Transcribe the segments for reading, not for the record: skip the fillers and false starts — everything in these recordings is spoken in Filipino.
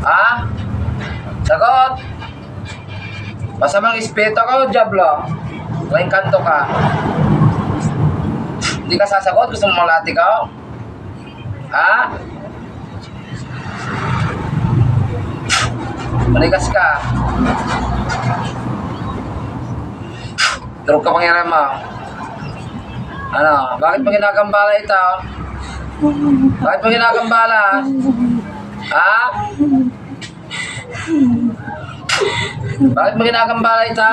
Ha? Sagot! Masamang espiritu ka o diablo? May kanto ka? Hindi ka sasagot? Gusto mo malati ka? Ha? Manigas ka? Turog ka pangyari mo? Ano? Bakit mo ginagambala ito? Bakit mo ginagambala? Ha? Bakit mo ginagambala ito?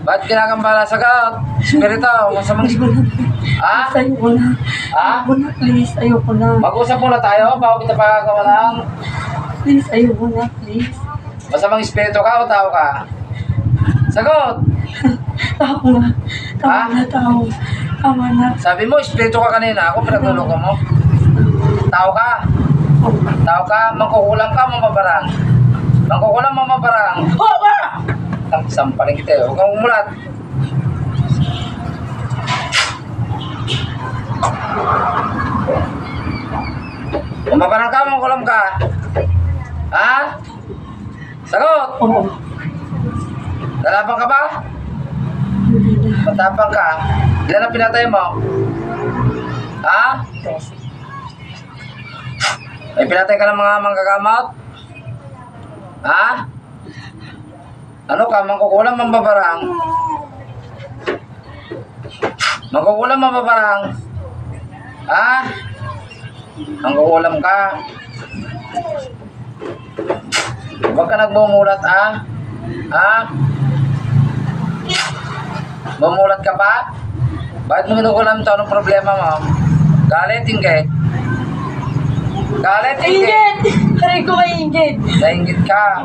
Bakit ginagambala? Sagot! Espiritu, masamang espiritu. Ha? Ayoko na. Ha? Ayoko na, please. Ayoko na. Mag-usap muna tayo bago kita pagkakawalan. Please, ayoko na, please. Masamang espiritu ka o tao ka? Sagot! Tao na. Tama na, tao. Tama na. Sabi mo, espiritu ka kanina. Ako pinagluloko mo. Tao ka. Tao ka. Mangkukulang ka, mamabarang. Mangkukulang, mamabarang. Oo ba? Sampaling kita eh. Huwag kang umulat. Mamabarang ka, mangkukulang ka. Ha? Sagot! Oo. Lalaban ka ba? Hindi na. Matapang ka. Ilan ang pinatay mo? Ha? May pinatay ka ng mga manggagamot? Ha? Ano ka? Mangkukulang, mambabarang? Mangkukulang, mambabarang? Ha? Mangkukulam ka? Huwag ka nagbumulat, ha? Ha? Mumulat ka pa? Bakit mo kinukulam to? Anong problema mo? Galit, inggit? Galit, inggit? Ingit! Aray ko kay Ingit. Nainggit ka?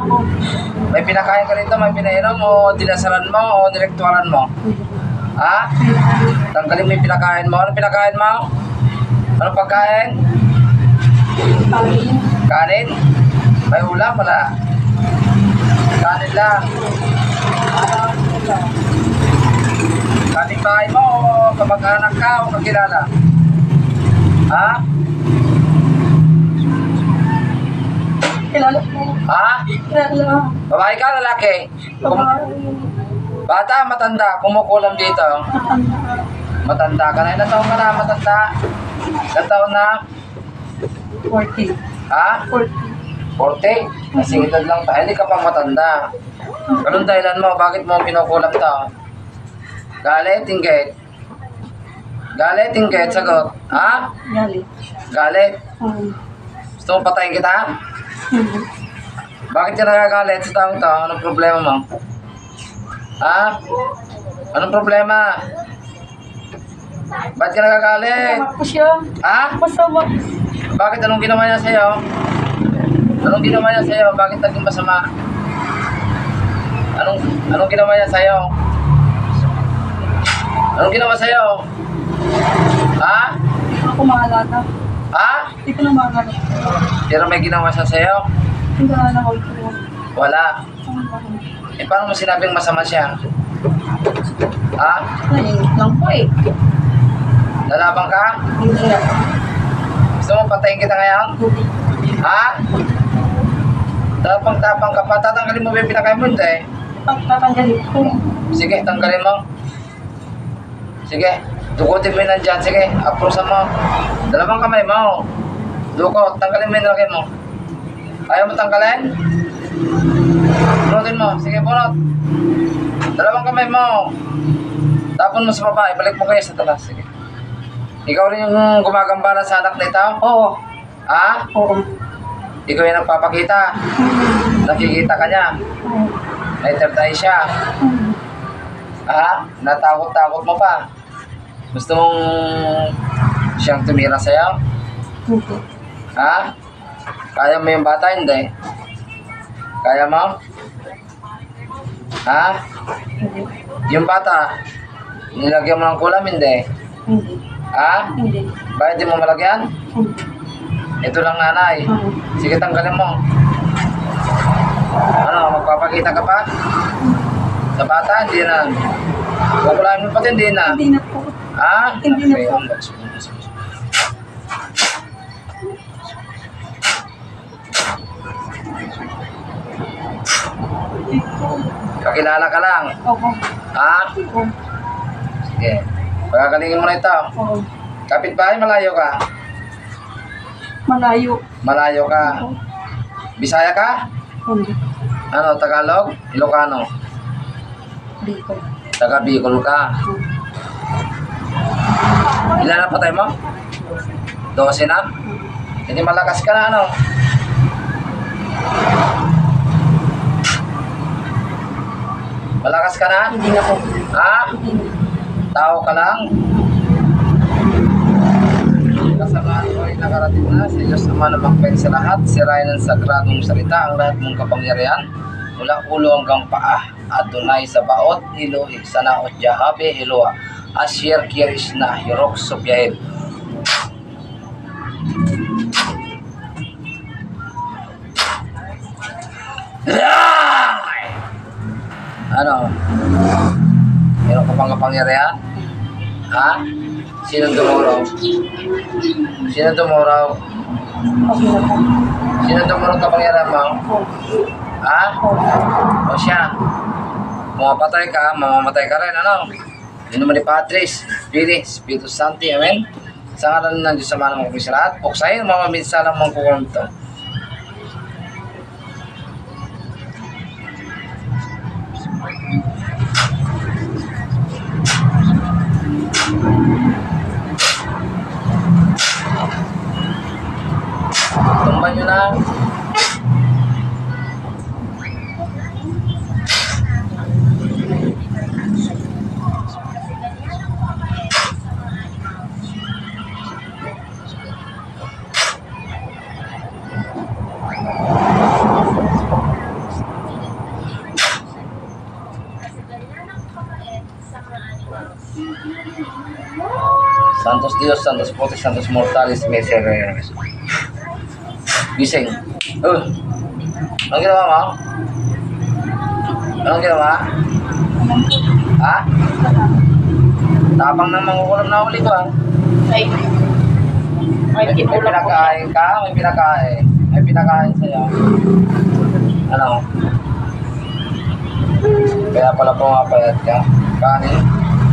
May pinakain ka rito, may pinainom mo, dinasalan mo, o direktualan mo? Ha? Tanggalin mo yung pinakain mo. Anong pinakain mo? Anong pagkain? Kanin? May ulam, wala? Kanin lang. Kanin bahay mo, o kamag-anak ka, o kakilala? Ha? Kilala ko. Ha? Kilala. Babae ka, lalaki? Bata, matanda, kumukulam dito. Matanda ka na. Ilan taon ka na, matanda? Ilan taon na? 40. Ha? 40. 40? Nasingitad lang tayo. Hindi ka pang matanda. Anong dahilan mo? Bakit mo kinukulam to? Galit, inggit? Galit, inggit? Sagot. Ha? Galit. Galit? Oo. Gusto mo patayin kita? Bakit ka nagagalit sa taong to? Anong problema mo? Ha? Anong problema? Ba't ka nagagalit? Masama ko siya. Ha? Masama. Bakit? Anong ginawa niya sa'yo? Anong ginawa niya sa'yo? Bakit naging masama? Anong ginawa niya sa'yo? Anong ginawa sa'yo? Ha? Hindi ko maalala. Ha? Hindi ko na maalala. Pero may ginawa siya sa'yo? Hindi ko na ko. Wala. Eh, paano mo sinabing masama siya? Ha? Nainit lang po eh. Lalabang ka? Hindi na. Gusto mo patayin kita ngayon? Ha? Tapang-tapang ka pa. Tatanggalin mo ba yung pinakain mo? Hindi. Tatanggalin ko. Sige, tanggalin mo. Sige, dukutin mo yun nandyan. Sige, aprosan mo. Dalawang kamay mo. Dukot, tanggalin mo yung nilagay mo. Ayaw mo tanggalin? Bunutin mo. Sige, bunot. Dalawang kamay mo. Tapon mo sa baba. Ibalik mo kayo sa talas. Sige. Ikaw rin yung gumagambala sa anak nito? Oo. Ha? Oo. Ikaw yung nagpapakita. Nakikita ka niya. Oo. May third eye siya. Ha? Natakot-takot mo pa. Gusto mong siyang tumira sa'yo? Hindi. Ha? Kaya mo yung bata? Hindi. Kaya mo? Ha? Hindi. Yung bata, nilagyan mo ng kulam? Hindi. Hindi. Ha? Hindi. Bakit di mo malagyan? Hindi. Ito lang nanay. Oo. Sige, tanggalin mo. Ano, magpapakita ka pa? Sa bata, hindi na. Kukulain mo pati, hindi na. Hindi na po. Ha? Hindi na po. Hindi ko. Kakilala ka lang. Oo. Ha? Oo. Sige. Pagagalingin mo na ito. Oo. Kapitbahay, malayo ka. Malayo. Malayo ka. Oo. Bisaya ka? Hindi. Ano, Tagalog? Ilocano? Bicol. Taga Bicol ka. Oo. Ilan na patay mo? 12 na? Hindi malakas ka na ano? Malakas ka na? Hindi na po. Ha? Hindi. Tao ka lang? Kasamaan ko ay nakarating na sa Diyos Ama na magpain sa lahat, sirain ng sagradong salita ang lahat mong kapangyarihan, mula ulo hanggang paa, Adonai sa baot, Elohi, Sanaot, Jahabe, Eloha, Asher, Kirishna, Hirok, Sobyahid. Ano? Meron ka pang kapangyarihan? Ha? Sinong dumuraw? Sinong dumuraw? Okay na po. Sinong dumuraw kapangyarihan mo? Oo. Ha? Oo. O siya? Mamamatay ka, mamamatay ka rin, ano? Yun naman ni Patris, Spirit, Spiritus Santi, Amen? Sa ngalan ng Diyos sa mga mga sa lahat, puksayin, mamaminsa lang mong kukunto. Tumban nyo na. Santos Dios, Santos Potes, Santos Mortalis, Misereres. Gising. Anong ginawa mo? Anong ginawa? Ha? Tapang ng mangukulam na uli ko, ha? Ay. Ay, May pinakain ka? May pinakain. May pinakain sa'yo. Ano? Kaya pala pumapayat ka. Kanin.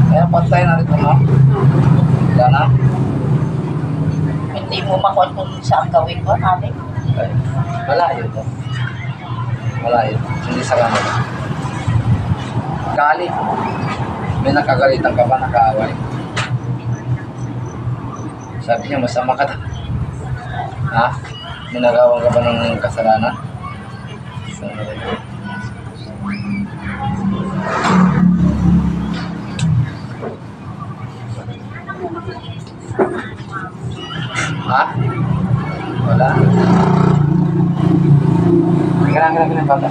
Kaya patay na rin mo. Wala na? Hindi mo makuha kung saan gawin ko namin. Ay, malayo to. Malayo. Hindi sa kanila. Galit. May nakagalitan ka ba, nakaaway? Sabi niya, masama ka. Ha? May nagawa ka ba ng kasalanan? Ha? Wala. Kailangan bata.